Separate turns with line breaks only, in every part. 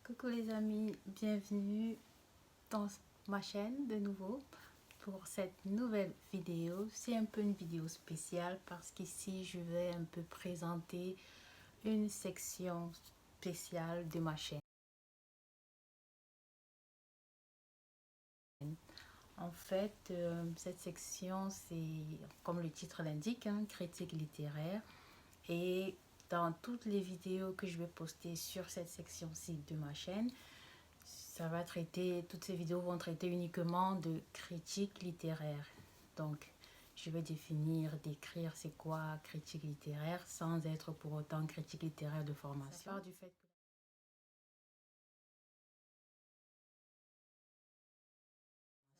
Coucou les amis, bienvenue dans ma chaîne de nouveau pour cette nouvelle vidéo. C'est un peu une vidéo spéciale parce qu'ici je vais un peu présenter une section spéciale de ma chaîne. En fait, cette section c'est comme le titre l'indique, critique littéraire, et dans toutes les vidéos que je vais poster sur cette section-ci de ma chaîne, ça va traiter, toutes ces vidéos vont traiter uniquement de critique littéraire. Donc, je vais décrire c'est quoi critique littéraire sans être pour autant critique littéraire de formation. Ça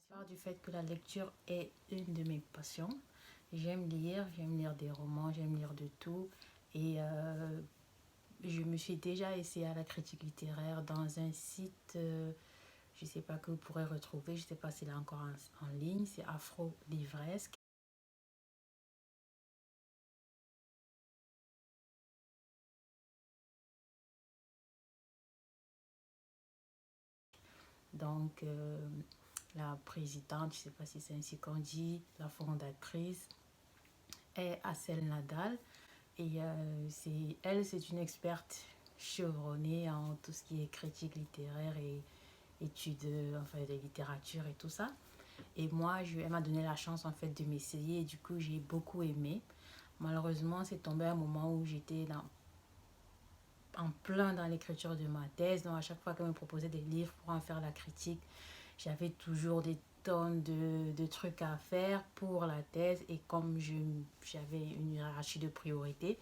part du fait que la lecture est une de mes passions. J'aime lire des romans, j'aime lire de tout. Et je me suis déjà essayée à la critique littéraire dans un site, je ne sais pas, que vous pourrez retrouver, je ne sais pas s'il est encore en ligne, c'est Afro Livresque. Donc, la présidente, je ne sais pas si c'est ainsi qu'on dit, la fondatrice, est Assel Nadal. Et c'est une experte chevronnée en tout ce qui est critique littéraire et études enfin, de littérature et tout ça. Et moi, elle m'a donné la chance en fait de m'essayer et du coup, j'ai beaucoup aimé. Malheureusement, c'est tombé à un moment où j'étais en plein dans l'écriture de ma thèse. Donc, à chaque fois qu'elle me proposait des livres pour en faire la critique, j'avais toujours des tonnes de trucs à faire pour la thèse. Et comme j'avais une hiérarchie de priorité,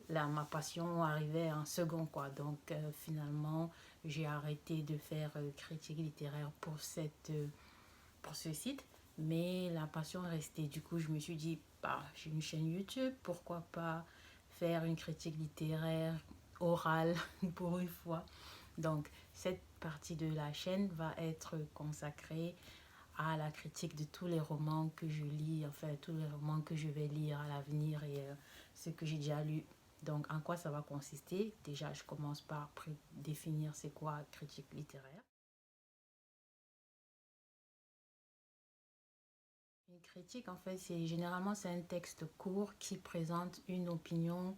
là, ma passion arrivait en second, quoi. Donc, finalement, j'ai arrêté de faire critique littéraire pour ce site. Mais la passion est restée. Du coup, je me suis dit, bah, j'ai une chaîne YouTube, pourquoi pas faire une critique littéraire orale pour une fois. Donc, cette partie de la chaîne va être consacrée à la critique de tous les romans que je lis, enfin tous les romans que je vais lire à l'avenir et ce que j'ai déjà lu. Donc, en quoi ça va consister? Déjà, je commence par définir c'est quoi critique littéraire. Une critique, en fait, c'est un texte court qui présente une opinion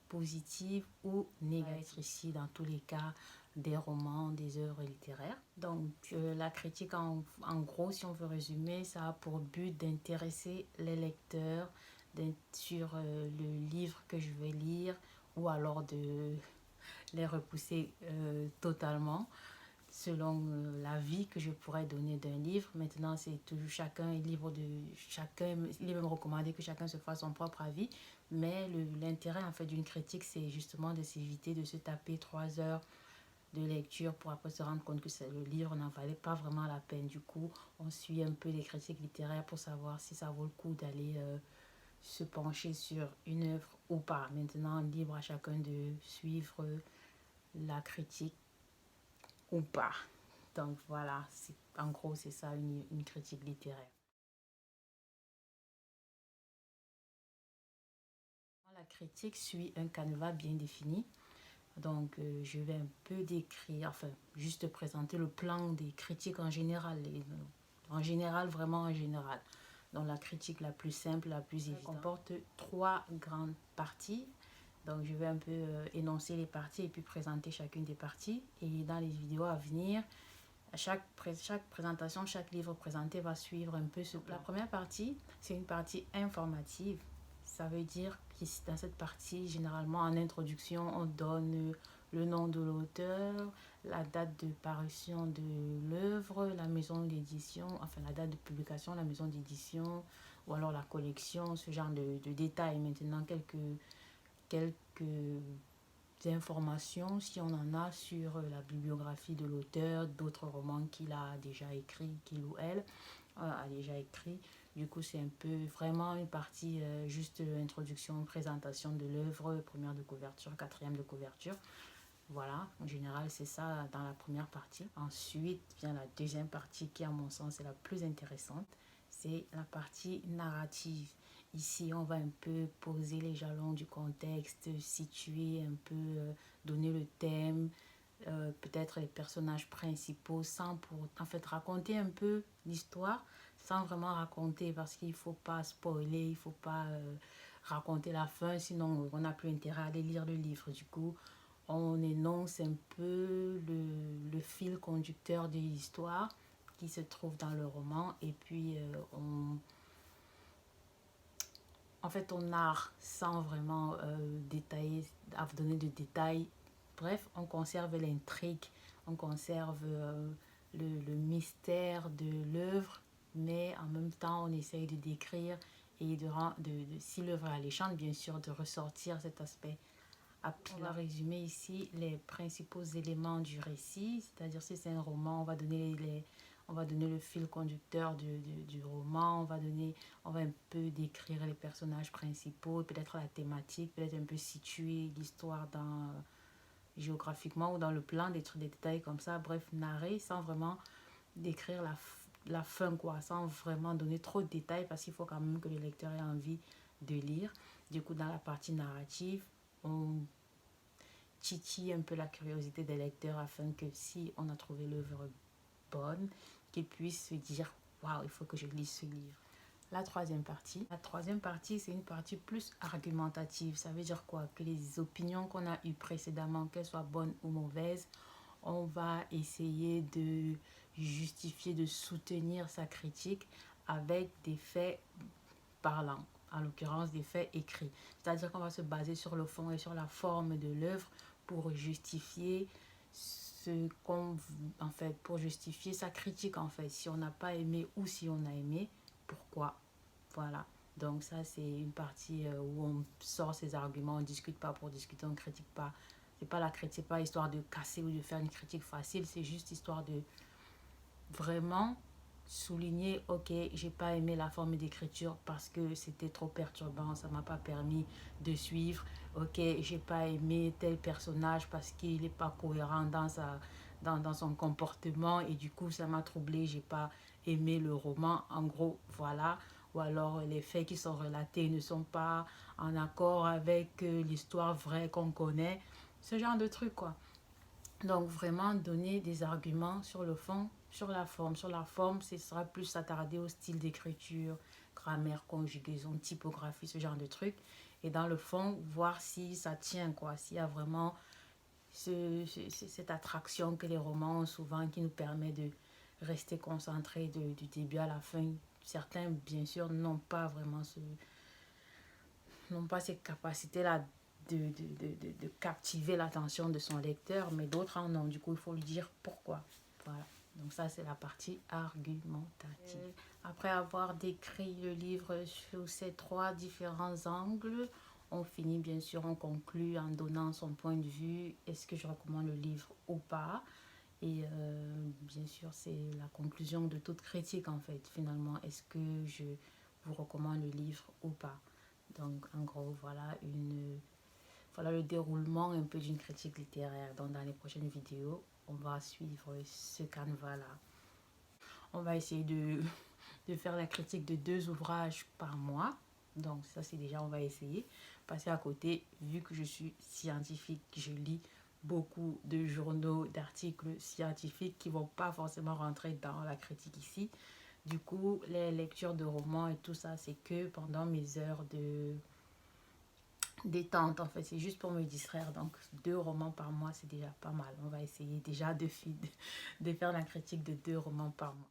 positive ou négative, ici dans tous les cas des romans, des œuvres littéraires. Donc la critique en gros, si on veut résumer, ça a pour but d'intéresser les lecteurs sur le livre que je vais lire ou alors de les repousser totalement selon l'avis que je pourrais donner d'un livre. Maintenant, c'est toujours chacun est libre de chacun, il est même recommandé que chacun se fasse son propre avis. Mais l'intérêt en fait d'une critique, c'est justement de s'éviter de se taper 3 heures de lecture pour après se rendre compte que le livre n'en valait pas vraiment la peine. Du coup, on suit un peu les critiques littéraires pour savoir si ça vaut le coup d'aller se pencher sur une œuvre ou pas. Maintenant, libre à chacun de suivre la critique ou pas. Donc voilà, en gros c'est ça une critique littéraire. La critique suit un canevas bien défini. Donc je vais un peu décrire, enfin juste présenter le plan des critiques en général. En général, vraiment en général. Donc la critique la plus simple, la plus évidente, comporte 3 grandes parties. Donc je vais un peu énoncer les parties et puis présenter chacune des parties. Et dans les vidéos à venir, chaque présentation, chaque livre présenté va suivre un peu ce plan. La première partie, c'est une partie informative. Ça veut dire que dans cette partie, généralement en introduction, on donne le nom de l'auteur, la date de parution de l'œuvre, la maison d'édition, enfin la date de publication, la maison d'édition, ou alors la collection, ce genre de détails. Maintenant, quelques informations, si on en a, sur la bibliographie de l'auteur, d'autres romans qu'il a déjà écrit, qu'il ou elle a déjà écrit. Du coup, c'est un peu vraiment une partie juste introduction, présentation de l'œuvre, première de couverture, quatrième de couverture. Voilà, en général, c'est ça dans la première partie. Ensuite vient la deuxième partie qui, à mon sens, est la plus intéressante. C'est la partie narrative. Ici, on va un peu poser les jalons du contexte, situer un peu, donner le thème, peut-être les personnages principaux sans pour en fait raconter un peu l'histoire sans vraiment raconter parce qu'il faut pas spoiler, il faut pas raconter la fin sinon on n'a plus intérêt à aller lire le livre. Du coup, on énonce un peu le fil conducteur de l'histoire qui se trouve dans le roman et puis en fait, on narre sans vraiment détailler, donner de détails. Bref, on conserve l'intrigue, on conserve le mystère de l'œuvre, mais en même temps, on essaye de décrire et si l'œuvre est alléchante, bien sûr, de ressortir cet aspect. On va résumer ici les principaux éléments du récit, c'est-à-dire si c'est un roman, on va donner le fil conducteur du roman, on va un peu décrire les personnages principaux, peut-être la thématique, peut-être un peu situer l'histoire géographiquement ou dans le plan, des détails comme ça, bref, narrer sans vraiment décrire la fin, quoi, sans vraiment donner trop de détails parce qu'il faut quand même que le lecteur ait envie de lire. Du coup, dans la partie narrative, on titille un peu la curiosité des lecteurs afin que si on a trouvé l'œuvre bonne, qu'ils puissent se dire waouh, il faut que je lise ce livre. La troisième partie, c'est une partie plus argumentative. Ça veut dire quoi? Que les opinions qu'on a eues précédemment, qu'elles soient bonnes ou mauvaises, on va essayer de justifier, de soutenir sa critique avec des faits parlants, en l'occurrence des faits écrits. C'est-à-dire qu'on va se baser sur le fond et sur la forme de l'œuvre pour justifier pour justifier sa critique en fait. Si on n'a pas aimé ou si on a aimé, pourquoi? Voilà. Donc ça, c'est une partie où on sort ses arguments, on ne discute pas pour discuter, on ne critique pas. C'est pas histoire de casser ou de faire une critique facile, c'est juste histoire de vraiment souligner, ok, j'ai pas aimé la forme d'écriture parce que c'était trop perturbant, ça m'a pas permis de suivre. Ok, j'ai pas aimé tel personnage parce qu'il est pas cohérent dans son comportement et du coup ça m'a troublé, j'ai pas aimé le roman. En gros, voilà. Ou alors les faits qui sont relatés ne sont pas en accord avec l'histoire vraie qu'on connaît. Ce genre de truc, quoi. Donc vraiment donner des arguments sur le fond, sur la forme. Sur la forme, ce sera plus s'attarder au style d'écriture, grammaire, conjugaison, typographie, ce genre de trucs. Et dans le fond, voir si ça tient, quoi. S'il y a vraiment cette attraction que les romans ont souvent qui nous permet de rester concentré du début à la fin. Certains, bien sûr, n'ont pas ces capacités-là de captiver l'attention de son lecteur, mais d'autres en ont. Du coup, il faut lui dire pourquoi. Voilà. Donc ça, c'est la partie argumentative. Après avoir décrit le livre sous ces trois différents angles, on finit bien sûr, on conclut en donnant son point de vue. Est-ce que je recommande le livre ou pas? Et bien sûr, c'est la conclusion de toute critique en fait. Finalement, est-ce que je vous recommande le livre ou pas? Donc, en gros, voilà le déroulement un peu d'une critique littéraire. Donc, dans les prochaines vidéos, on va suivre ce canevas-là. On va essayer de faire la critique de 2 ouvrages par mois. Donc, ça, c'est déjà, on va essayer. Parce qu'à côté, vu que je suis scientifique, je lis beaucoup de journaux, d'articles scientifiques qui ne vont pas forcément rentrer dans la critique ici. Du coup, les lectures de romans et tout ça, c'est que pendant mes heures de détente en fait, c'est juste pour me distraire. Donc 2 romans par mois, c'est déjà pas mal. On va essayer déjà de faire la critique de 2 romans par mois.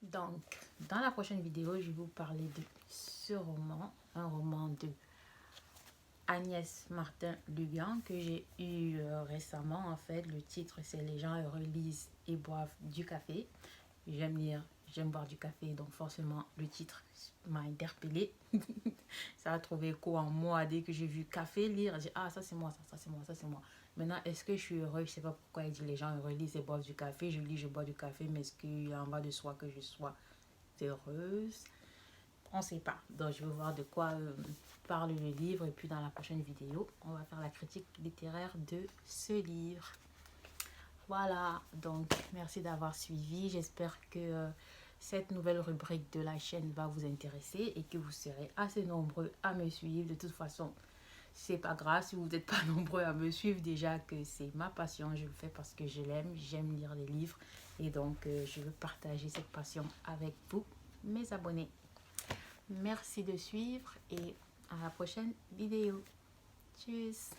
Donc, dans la prochaine vidéo, je vais vous parler de ce roman, un roman de Agnès Martin-Lugan que j'ai eu récemment. En fait, le titre c'est Les gens heureux lisent et boivent du café. J'aime lire, j'aime boire du café, donc forcément le titre m'a interpellée. Ça a trouvé écho en moi dès que j'ai vu café lire. J'ai dit ah, ça c'est moi, ça c'est moi, ça c'est moi. Maintenant, est-ce que je suis heureuse? Je sais pas pourquoi il dit les gens heureux lisent et boivent du café. Je lis, je bois du café, mais est-ce qu'il en va de soi que je sois heureuse? On ne sait pas. Donc je vais voir de quoi parle le livre et puis dans la prochaine vidéo, on va faire la critique littéraire de ce livre. Voilà, donc merci d'avoir suivi. J'espère que cette nouvelle rubrique de la chaîne va vous intéresser et que vous serez assez nombreux à me suivre. De toute façon, c'est pas grave si vous n'êtes pas nombreux à me suivre, déjà que c'est ma passion, je le fais parce que je l'aime, j'aime lire les livres et donc je veux partager cette passion avec vous, mes abonnés. Merci de suivre et à la prochaine vidéo. Tchuss.